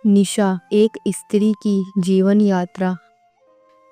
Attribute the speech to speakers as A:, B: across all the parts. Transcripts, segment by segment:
A: निशा, एक स्त्री की जीवन यात्रा।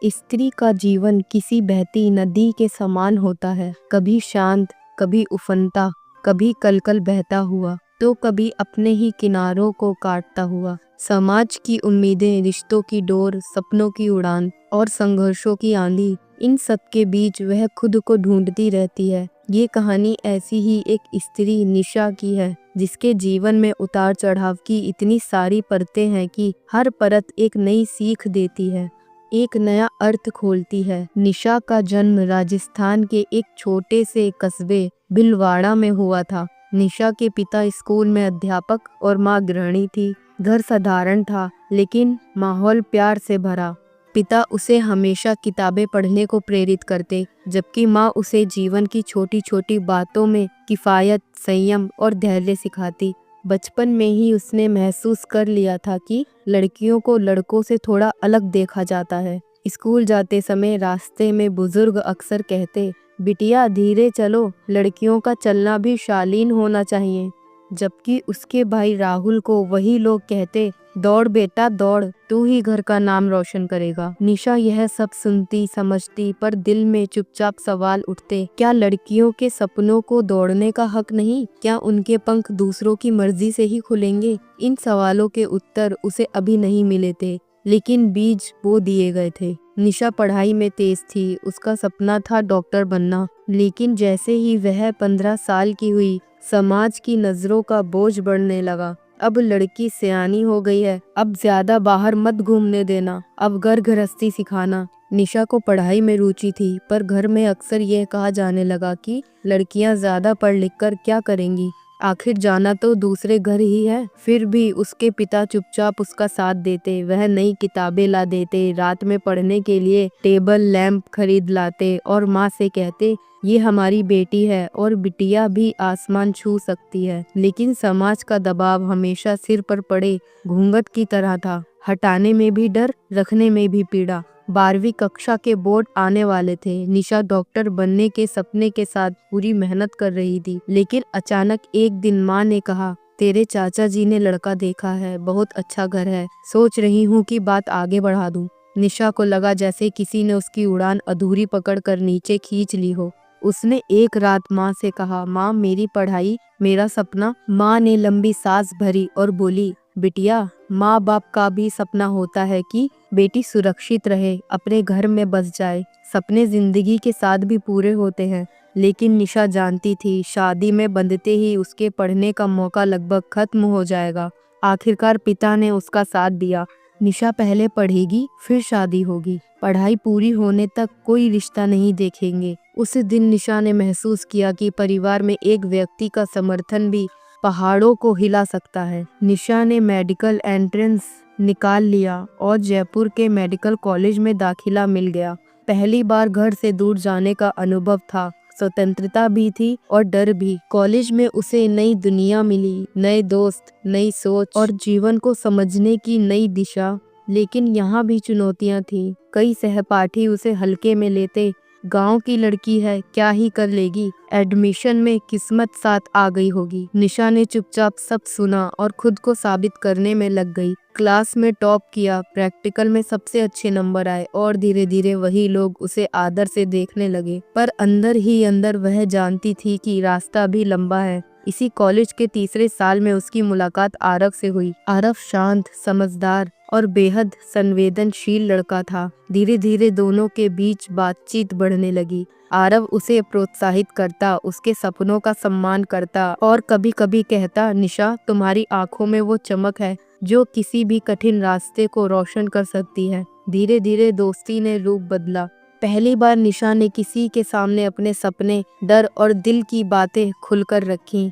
A: स्त्री का जीवन किसी बहती नदी के समान होता है, कभी शांत, कभी उफनता, कभी कलकल बहता हुआ, तो कभी अपने ही किनारों को काटता हुआ। समाज की उम्मीदें, रिश्तों की डोर, सपनों की उड़ान और संघर्षों की आंधी, इन सब के बीच वह खुद को ढूंढती रहती है। ये कहानी ऐसी ही एक स्त्री निशा की है, जिसके जीवन में उतार चढ़ाव की इतनी सारी परतें हैं कि हर परत एक नई सीख देती है, एक नया अर्थ खोलती है। निशा का जन्म राजस्थान के एक छोटे से कस्बे भिलवाड़ा में हुआ था। निशा के पिता स्कूल में अध्यापक और माँ गृहिणी थी। घर साधारण था, लेकिन माहौल प्यार से भरा। पिता उसे हमेशा किताबें पढ़ने को प्रेरित करते, जबकि माँ उसे जीवन की छोटी छोटी बातों में किफायत, संयम और धैर्य सिखाती। बचपन में ही उसने महसूस कर लिया था कि लड़कियों को लड़कों से थोड़ा अलग देखा जाता है। स्कूल जाते समय रास्ते में बुजुर्ग अक्सर कहते, बिटिया धीरे चलो, लड़कियों का चलना भी शालीन होना चाहिए। जबकि उसके भाई राहुल को वही लोग कहते, दौड़ बेटा दौड़, तू ही घर का नाम रोशन करेगा। निशा यह सब सुनती समझती, पर दिल में चुपचाप सवाल उठते, क्या लड़कियों के सपनों को दौड़ने का हक नहीं? क्या उनके पंख दूसरों की मर्जी से ही खुलेंगे? इन सवालों के उत्तर उसे अभी नहीं मिले थे, लेकिन बीज बो दिए गए थे। निशा पढ़ाई में तेज थी, उसका सपना था डॉक्टर बनना। लेकिन जैसे ही वह 15 साल की हुई, समाज की नजरों का बोझ बढ़ने लगा। अब लड़की सयानी हो गई है, अब ज्यादा बाहर मत घूमने देना, अब घर गृहस्थी सिखाना। निशा को पढ़ाई में रुचि थी, पर घर में अक्सर यह कहा जाने लगा कि लड़कियां ज्यादा पढ़ लिख कर क्या करेंगी, आखिर जाना तो दूसरे घर ही है। फिर भी उसके पिता चुपचाप उसका साथ देते। वह नई किताबें ला देते, रात में पढ़ने के लिए टेबल लैंप खरीद लाते और माँ से कहते, ये हमारी बेटी है और बिटिया भी आसमान छू सकती है। लेकिन समाज का दबाव हमेशा सिर पर पड़े घूंघट की तरह था, हटाने में भी डर, रखने में भी पीड़ा। 12वीं कक्षा के बोर्ड आने वाले थे। निशा डॉक्टर बनने के सपने के साथ पूरी मेहनत कर रही थी, लेकिन अचानक एक दिन माँ ने कहा, तेरे चाचा जी ने लड़का देखा है, बहुत अच्छा घर है, सोच रही हूँ कि बात आगे बढ़ा दूँ। निशा को लगा जैसे किसी ने उसकी उड़ान अधूरी पकड़कर नीचे खींच ली हो। उसने एक रात माँ से कहा, माँ मेरी पढ़ाई, मेरा सपना। माँ ने लंबी सांस भरी और बोली, बिटिया, माँ बाप का भी सपना होता है कि बेटी सुरक्षित रहे, अपने घर में बस जाए। सपने जिंदगी के साथ भी पूरे होते हैं। लेकिन निशा जानती थी, शादी में बंधते ही उसके पढ़ने का मौका लगभग खत्म हो जाएगा। आखिरकार पिता ने उसका साथ दिया। निशा पहले पढ़ेगी, फिर शादी होगी, पढ़ाई पूरी होने तक कोई रिश्ता नहीं देखेंगे। उस दिन निशा ने महसूस किया कि परिवार में एक व्यक्ति का समर्थन भी पहाड़ों को हिला सकता है। निशा ने मेडिकल एंट्रेंस निकाल लिया और जयपुर के मेडिकल कॉलेज में दाखिला मिल गया। पहली बार घर से दूर जाने का अनुभव था, स्वतंत्रता भी थी और डर भी। कॉलेज में उसे नई दुनिया मिली, नए दोस्त, नई सोच और जीवन को समझने की नई दिशा। लेकिन यहाँ भी चुनौतियाँ थीं। कई सहपाठी उसे हल्के में लेते, गांव की लड़की है, क्या ही कर लेगी, एडमिशन में किस्मत साथ आ गई होगी। निशा ने चुपचाप सब सुना और खुद को साबित करने में लग गई। क्लास में टॉप किया, प्रैक्टिकल में सबसे अच्छे नंबर आए और धीरे धीरे वही लोग उसे आदर से देखने लगे। पर अंदर ही अंदर वह जानती थी कि रास्ता भी लंबा है। इसी कॉलेज के तीसरे साल में उसकी मुलाकात आरव से हुई। आरव शांत, समझदार और बेहद संवेदनशील लड़का था। धीरे धीरे दोनों के बीच बातचीत बढ़ने लगी। आरव उसे प्रोत्साहित करता, उसके सपनों का सम्मान करता और कभी कभी कहता, निशा, तुम्हारी आंखों में वो चमक है जो किसी भी कठिन रास्ते को रोशन कर सकती है। धीरे धीरे दोस्ती ने रूप बदला। पहली बार निशा ने किसी के सामने अपने सपने, डर और दिल की बातें खुलकर रखी।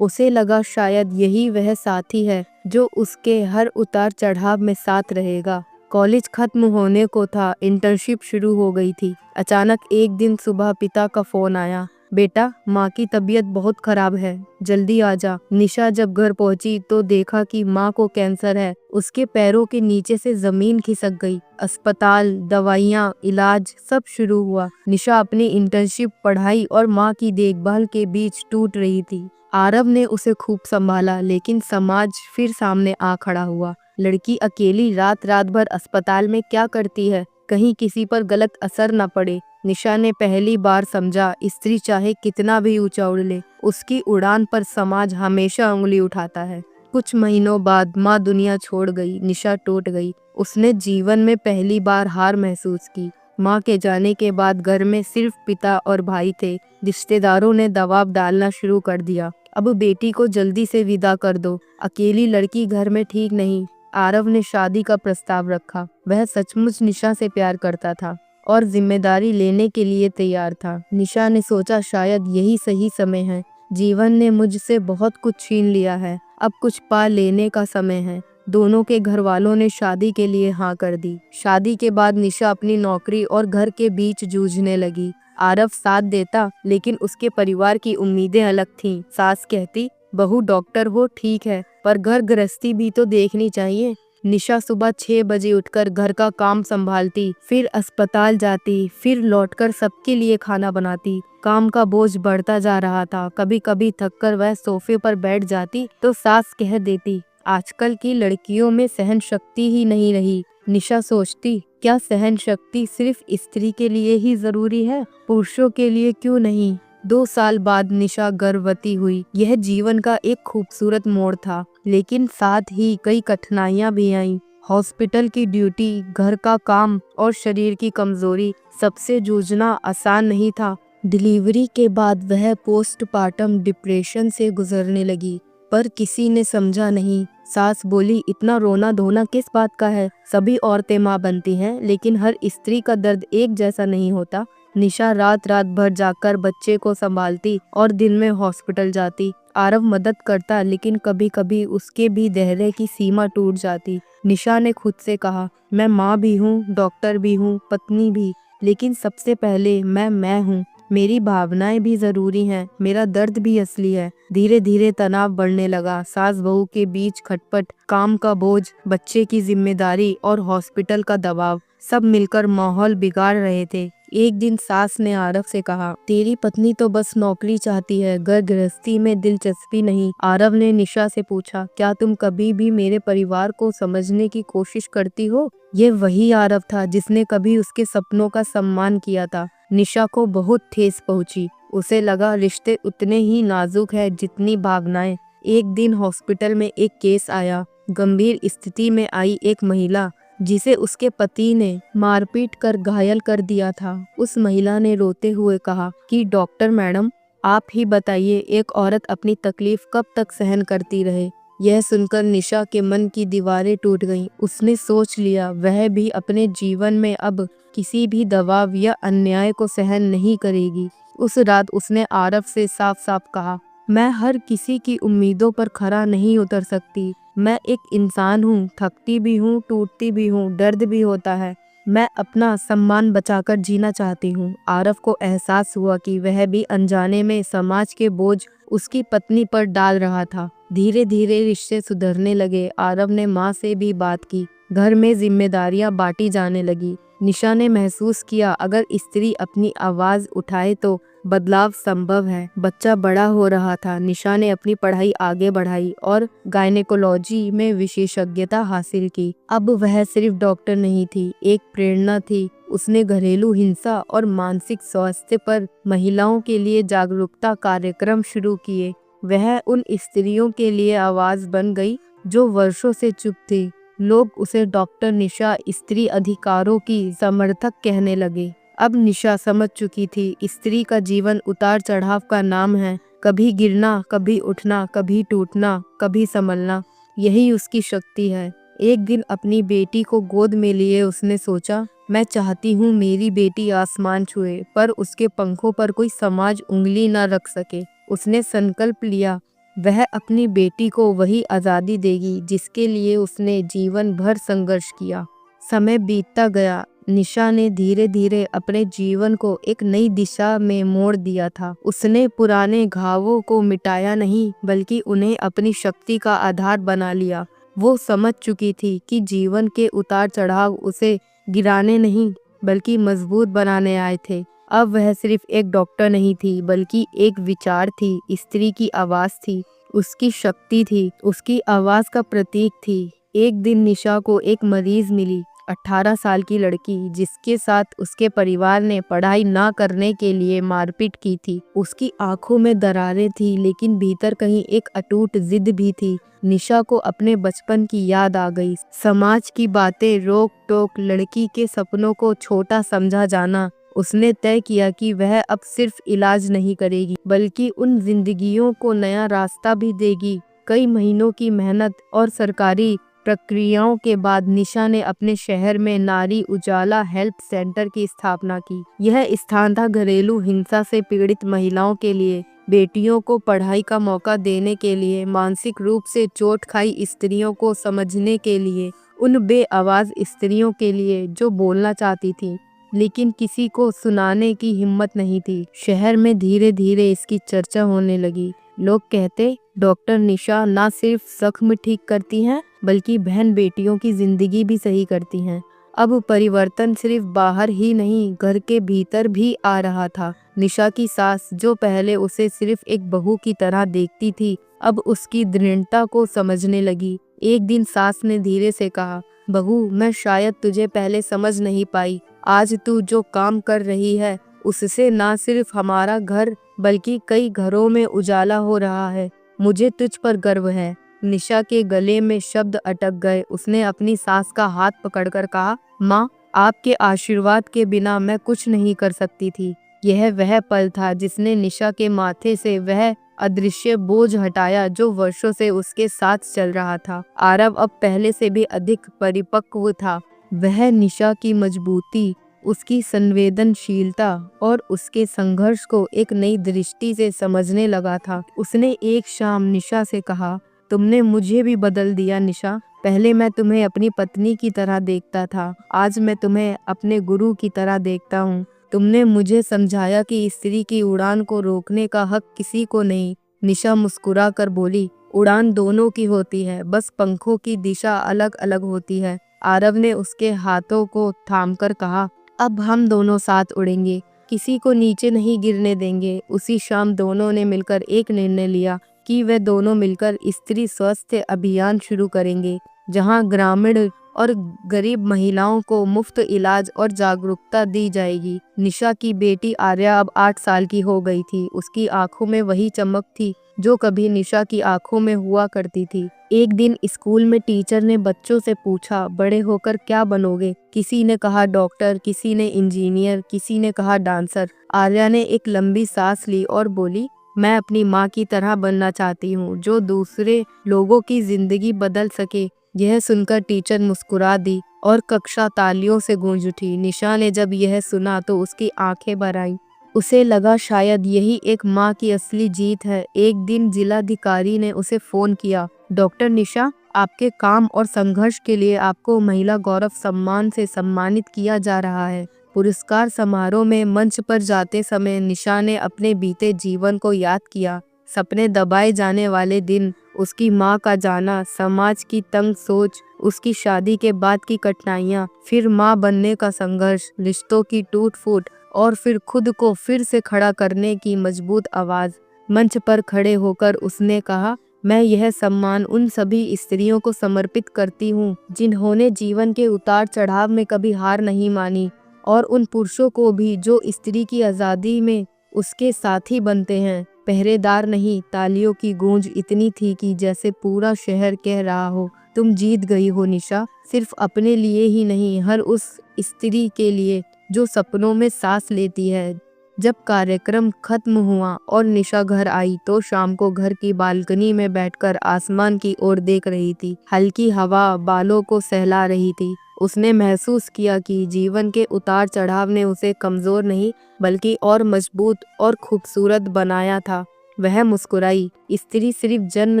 A: उसे लगा शायद यही वह साथी है जो उसके हर उतार चढ़ाव में साथ रहेगा। कॉलेज खत्म होने को था, इंटर्नशिप शुरू हो गई थी। अचानक एक दिन सुबह पिता का फोन आया, बेटा, माँ की तबीयत बहुत खराब है, जल्दी आ जा। निशा जब घर पहुंची तो देखा कि माँ को कैंसर है। उसके पैरों के नीचे से जमीन खिसक गई। अस्पताल, दवाइयाँ, इलाज सब शुरू हुआ। निशा अपनी इंटर्नशिप, पढ़ाई और माँ की देखभाल के बीच टूट रही थी। आरव ने उसे खूब संभाला, लेकिन समाज फिर सामने आ खड़ा हुआ। लड़की अकेली रात रात भर अस्पताल में क्या करती है, कहीं किसी पर गलत असर न पड़े। निशा ने पहली बार समझा, स्त्री चाहे कितना भी ऊंचा उड़ ले, उसकी उड़ान पर समाज हमेशा उंगली उठाता है। कुछ महीनों बाद माँ दुनिया छोड़ गई, निशा टूट गई। उसने जीवन में पहली बार हार महसूस की। माँ के जाने के बाद घर में सिर्फ पिता और भाई थे। रिश्तेदारों ने दबाव डालना शुरू कर दिया, अब बेटी को जल्दी से विदा कर दो, अकेली लड़की घर में ठीक नहीं। आरव ने शादी का प्रस्ताव रखा। वह सचमुच निशा से प्यार करता था और जिम्मेदारी लेने के लिए तैयार था। निशा ने सोचा, शायद यही सही समय है। जीवन ने मुझसे बहुत कुछ छीन लिया है, अब कुछ पा लेने का समय है। दोनों के घर वालों ने शादी के लिए हाँ कर दी। शादी के बाद निशा अपनी नौकरी और घर के बीच जूझने लगी। आरव साथ देता, लेकिन उसके परिवार की उम्मीदें अलग थीं। सास कहती, बहू डॉक्टर हो ठीक है, पर घर गृहस्थी भी तो देखनी चाहिए। निशा सुबह 6 बजे उठकर घर का काम संभालती, फिर अस्पताल जाती, फिर लौटकर सबके लिए खाना बनाती। काम का बोझ बढ़ता जा रहा था। कभी कभी थककर वह सोफे पर बैठ जाती तो सास कह देती, आजकल की लड़कियों में सहन शक्ति ही नहीं रही। निशा सोचती, क्या सहन शक्ति सिर्फ स्त्री के लिए ही जरूरी है, पुरुषों के लिए क्यों नहीं? 2 साल बाद निशा गर्भवती हुई। यह जीवन का एक खूबसूरत मोड़ था, लेकिन साथ ही कई कठिनाइयां भी आईं। हॉस्पिटल की ड्यूटी, घर का काम और शरीर की कमजोरी, सबसे जूझना आसान नहीं था। डिलीवरी के बाद वह पोस्टपार्टम डिप्रेशन से गुजरने लगी, पर किसी ने समझा नहीं। सास बोली, इतना रोना धोना किस बात का है? सभी औरतें माँ बनती हैं, लेकिन हर स्त्री का दर्द एक जैसा नहीं होता। निशा रात रात भर जाकर बच्चे को संभालती और दिन में हॉस्पिटल जाती। आरव मदद करता, लेकिन कभी कभी उसके भी धैर्य की सीमा टूट जाती। निशा ने खुद से कहा, मैं माँ भी हूँ, डॉक्टर भी हूँ, पत्नी भी, लेकिन सबसे पहले मैं हूँ। मेरी भावनाएं भी जरूरी हैं, मेरा दर्द भी असली है। धीरे धीरे तनाव बढ़ने लगा। सास बहू के बीच खटपट, काम का बोझ, बच्चे की जिम्मेदारी और हॉस्पिटल का दबाव, सब मिलकर माहौल बिगाड़ रहे थे। एक दिन सास ने आरव से कहा, तेरी पत्नी तो बस नौकरी चाहती है, घर गृहस्थी में दिलचस्पी नहीं। आरव ने निशा से पूछा, क्या तुम कभी भी मेरे परिवार को समझने की कोशिश करती हो? ये वही आरव था जिसने कभी उसके सपनों का सम्मान किया था। निशा को बहुत ठेस पहुंची। उसे लगा, रिश्ते उतने ही नाजुक है जितनी भावनाएं। एक दिन हॉस्पिटल में एक केस आया। गंभीर स्थिति में आई एक महिला, जिसे उसके पति ने मारपीट कर घायल कर दिया था। उस महिला ने रोते हुए कहा कि डॉक्टर मैडम, आप ही बताइए, एक औरत अपनी तकलीफ कब तक सहन करती रहे? यह सुनकर निशा के मन की दीवारें टूट गईं। उसने सोच लिया, वह भी अपने जीवन में अब किसी भी दबाव या अन्याय को सहन नहीं करेगी। उस रात उसने आरव से साफ साफ कहा, मैं हर किसी की उम्मीदों पर खरा नहीं उतर सकती। मैं एक इंसान हूँ, थकती भी हूँ, टूटती भी हूँ, दर्द भी होता है। मैं अपना सम्मान बचाकर जीना चाहती हूँ। आरव को एहसास हुआ कि वह भी अनजाने में समाज के बोझ उसकी पत्नी पर डाल रहा था। धीरे धीरे रिश्ते सुधरने लगे। आरव ने माँ से भी बात की। घर में जिम्मेदारियां बांटी जाने लगी। निशा ने महसूस किया, अगर स्त्री अपनी आवाज उठाए तो बदलाव संभव है। बच्चा बड़ा हो रहा था। निशा ने अपनी पढ़ाई आगे बढ़ाई और गायनेकोलॉजी में विशेषज्ञता हासिल की। अब वह सिर्फ डॉक्टर नहीं थी, एक प्रेरणा थी। उसने घरेलू हिंसा और मानसिक स्वास्थ्य पर महिलाओं के लिए जागरूकता कार्यक्रम शुरू किए। वह उन स्त्रियों के लिए आवाज बन गई जो वर्षों से चुप थी। लोग उसे डॉक्टर निशा, स्त्री अधिकारों की समर्थक कहने लगे। अब निशा समझ चुकी थी, स्त्री का जीवन उतार चढ़ाव का नाम है। कभी गिरना, कभी उठना, कभी टूटना, कभी संभलना, यही उसकी शक्ति है। एक दिन अपनी बेटी को गोद में लिए उसने सोचा, मैं चाहती हूँ मेरी बेटी आसमान छुए, पर उसके पंखों पर कोई समाज उंगली न रख सके। उसने संकल्प लिया, वह अपनी बेटी को वही आज़ादी देगी जिसके लिए उसने जीवन भर संघर्ष किया। समय बीतता गया। निशा ने धीरे धीरे अपने जीवन को एक नई दिशा में मोड़ दिया था। उसने पुराने घावों को मिटाया नहीं, बल्कि उन्हें अपनी शक्ति का आधार बना लिया। वो समझ चुकी थी कि जीवन के उतार चढ़ाव उसे गिराने नहीं, बल्कि मजबूत बनाने आए थे। अब वह सिर्फ एक डॉक्टर नहीं थी, बल्कि एक विचार थी, स्त्री की आवाज थी, उसकी शक्ति थी, उसकी आवाज का प्रतीक थी। एक दिन निशा को एक मरीज मिली, 18 साल की लड़की, जिसके साथ उसके परिवार ने पढ़ाई ना करने के लिए मारपीट की थी। उसकी आंखों में दरारें थी, लेकिन भीतर कहीं एक अटूट जिद भी थी। निशा को अपने बचपन की याद आ गई। समाज की बातें, रोक टोक, लड़की के सपनों को छोटा समझा जाना। उसने तय किया कि वह अब सिर्फ इलाज नहीं करेगी, बल्कि उन जिंदगियों को नया रास्ता भी देगी। कई महीनों की मेहनत और सरकारी प्रक्रियाओं के बाद निशा ने अपने शहर में नारी उजाला हेल्थ सेंटर की स्थापना की। यह स्थान था घरेलू हिंसा से पीड़ित महिलाओं के लिए, बेटियों को पढ़ाई का मौका देने के लिए, मानसिक रूप से चोट खाई स्त्रियों को समझने के लिए, उन बेआवाज स्त्रियों के लिए जो बोलना चाहती थी लेकिन किसी को सुनाने की हिम्मत नहीं थी। शहर में धीरे धीरे इसकी चर्चा होने लगी। लोग कहते, डॉक्टर निशा ना सिर्फ जख्म ठीक करती हैं, बल्कि बहन बेटियों की जिंदगी भी सही करती हैं। अब परिवर्तन सिर्फ बाहर ही नहीं, घर के भीतर भी आ रहा था। निशा की सास, जो पहले उसे सिर्फ एक बहू की तरह देखती थी, अब उसकी दृढ़ता को समझने लगी। एक दिन सास ने धीरे से कहा, बहू, मैं शायद तुझे पहले समझ नहीं पाई। आज तू जो काम कर रही है, उससे ना सिर्फ हमारा घर बल्कि कई घरों में उजाला हो रहा है। मुझे तुझ पर गर्व है। निशा के गले में शब्द अटक गए। उसने अपनी सास का हाथ पकड़कर कहा, माँ, आपके आशीर्वाद के बिना मैं कुछ नहीं कर सकती थी। यह वह पल था जिसने निशा के माथे से वह अदृश्य बोझ हटाया जो वर्षों से उसके साथ चल रहा था। आरव अब पहले से भी अधिक परिपक्व था। वह निशा की मजबूती, उसकी संवेदनशीलता और उसके संघर्ष को एक नई दृष्टि से समझने लगा था। उसने एक शाम निशा से कहा, तुमने मुझे भी बदल दिया निशा। पहले मैं तुम्हें अपनी पत्नी की तरह देखता था, आज मैं तुम्हें अपने गुरु की तरह देखता हूँ। तुमने मुझे समझाया कि स्त्री की उड़ान को रोकने का हक किसी को नहीं। निशा मुस्कुरा कर बोली, उड़ान दोनों की होती है, बस पंखों की दिशा अलग अलग होती है। आरव ने उसके हाथों को थामकर कहा, अब हम दोनों साथ उड़ेंगे, किसी को नीचे नहीं गिरने देंगे। उसी शाम दोनों ने मिलकर एक निर्णय लिया कि वे दोनों मिलकर स्त्री स्वास्थ्य अभियान शुरू करेंगे, जहां ग्रामीण और गरीब महिलाओं को मुफ्त इलाज और जागरूकता दी जाएगी। निशा की बेटी आर्या अब 8 साल की हो गई थी। उसकी आंखों में वही चमक थी जो कभी निशा की आंखों में हुआ करती थी। एक दिन स्कूल में टीचर ने बच्चों से पूछा, बड़े होकर क्या बनोगे? किसी ने कहा डॉक्टर, किसी ने इंजीनियर, किसी ने कहा डांसर। आर्या ने एक लंबी सांस ली और बोली, मैं अपनी माँ की तरह बनना चाहती हूँ, जो दूसरे लोगों की जिंदगी बदल सके। यह सुनकर टीचर मुस्कुरा दी और कक्षा तालियों से गूंज उठी। निशा ने जब यह सुना तो उसकी आंखें भर आईं। उसे लगा शायद यही एक माँ की असली जीत है। एक दिन जिलाधिकारी ने उसे फोन किया, डॉक्टर निशा, आपके काम और संघर्ष के लिए आपको महिला गौरव सम्मान से सम्मानित किया जा रहा है। पुरस्कार समारोह में मंच पर जाते समय निशा ने अपने बीते जीवन को याद किया। सपने दबाए जाने वाले दिन, उसकी माँ का जाना, समाज की तंग सोच, उसकी शादी के बाद की कठिनाइयाँ, फिर माँ बनने का संघर्ष, रिश्तों की टूट फूट और फिर खुद को फिर से खड़ा करने की मजबूत आवाज। मंच पर खड़े होकर उसने कहा, मैं यह सम्मान उन सभी स्त्रियों को समर्पित करती हूँ जिन्होंने जीवन के उतार चढ़ाव में कभी हार नहीं मानी, और उन पुरुषों को भी जो स्त्री की आज़ादी में उसके साथी बनते हैं। पहरेदार नहीं, तालियों की गूंज इतनी थी कि जैसे पूरा शहर कह रहा हो, तुम जीत गई हो निशा, सिर्फ अपने लिए ही नहीं, हर उस स्त्री के लिए जो सपनों में सांस लेती है। जब कार्यक्रम खत्म हुआ और निशा घर आई तो शाम को घर की बालकनी में बैठकर आसमान की ओर देख रही थी। हल्की हवा बालों को सहला रही थी। उसने महसूस किया कि जीवन के उतार चढ़ाव ने उसे कमजोर नहीं बल्कि और मजबूत और खूबसूरत बनाया था। वह मुस्कुराई। स्त्री सिर्फ जन्म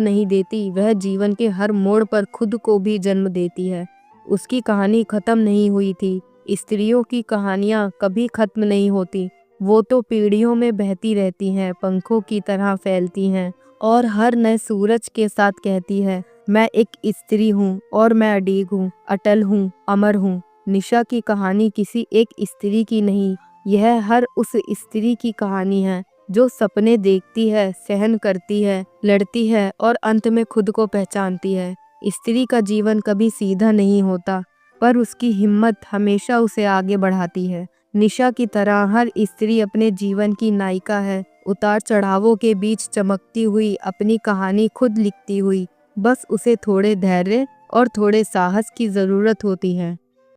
A: नहीं देती, वह जीवन के हर मोड़ पर खुद को भी जन्म देती है। उसकी कहानी खत्म नहीं हुई थी। स्त्रियों की कहानियाँ कभी खत्म नहीं होती। वो तो पीढ़ियों में बहती रहती हैं, पंखों की तरह फैलती हैं और हर नए सूरज के साथ कहती है, मैं एक स्त्री हूँ और मैं अडिग हूँ, अटल हूँ, अमर हूँ। निशा की कहानी किसी एक स्त्री की नहीं, यह हर उस स्त्री की कहानी है जो सपने देखती है, सहन करती है, लड़ती है और अंत में खुद को पहचानती है। स्त्री का जीवन कभी सीधा नहीं होता, पर उसकी हिम्मत हमेशा उसे आगे बढ़ाती है। निशा की तरह हर स्त्री अपने जीवन की नायिका है, उतार चढ़ावों के बीच चमकती हुई अपनी कहानी खुद लिखती हुई। बस उसे थोड़े धैर्य और थोड़े साहस की ज़रूरत होती है।